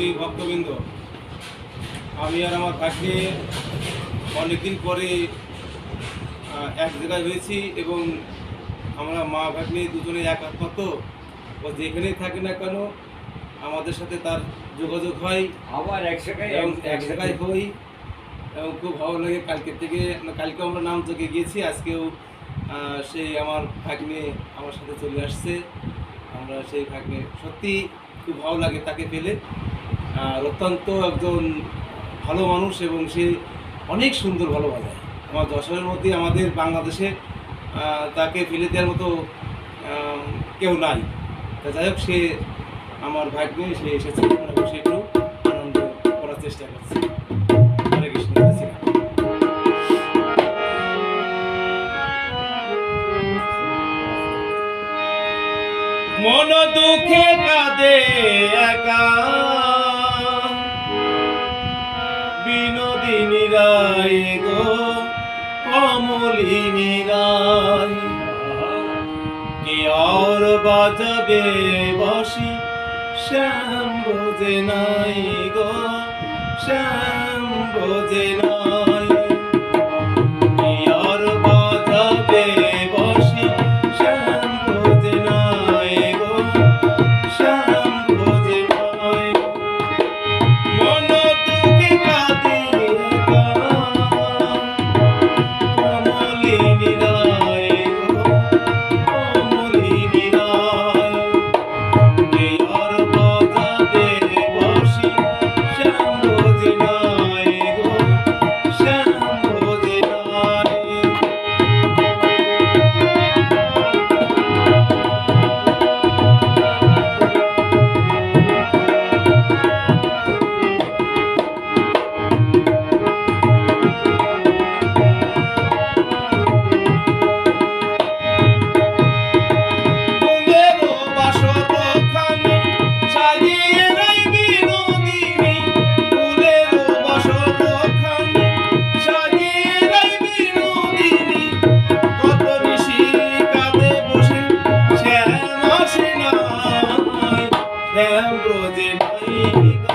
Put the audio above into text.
সুধী ভক্তবৃন্দ, আমি আর আমার ভাগ্নে অনেকদিন পরে এক জায়গায় হয়েছি এবং আমরা মা ভাগ্নে দুজনে এক আত্মা। তো ও যেখানেই থাকে না কেন আমাদের সাথে তার যোগাযোগ হয়, আবার এক জায়গায় হই এবং খুব ভালো লাগে। কালকে আমরা নাম যোগে গিয়েছি, আজকেও সেই আমার ভাগ্নে আমার সাথে চলে আসছে। আমরা সেই ভাগ্নে সত্যি খুব ভালো লাগে তাকে পেলে। আর অত্যন্ত একজন ভালো মানুষ এবং সে অনেক সুন্দর ভালো বাজায়। আমার যশোরের মধ্যে আমাদের বাংলাদেশে তাকে ফেলে দেওয়ার মতো কেউ নাই। তা যাই হোক, সে আমার ভাগ্নে সে এসেছে এবং সে একটু আনন্দ করার চেষ্টা করছে। হরে কৃষ্ণ। মন দুঃখে কাঁদে একা বিনোদিনী রায় গো কমলিনী রায়, কে আর বাজাবে বাঁশি শ্যাম বোঝে নাই গো, শ্যাম বোঝে নাই। কে আর বাজাবে বাঁশি শ্যাম বোঝে নাই গো, শ্যাম বোঝে নাই। মন দুঃখে কাঁদে একা কমলিনী রায় গো, কমলিনী রায়, কে আর বাজাবে বাঁশি শ্যাম বোঝে নাই গো, শ্যাম বোঝে নাই। ফুলেরও বাসরখানি সাজিয়ে নাই বিনোদিনী, ফুলেরও বাসরখানি সাজিয়ে নাই বিনোদিনী, কত নিশি কাঁদে বসে শ্যাম আসে নাই, শ্যাম ব্রজে নাই।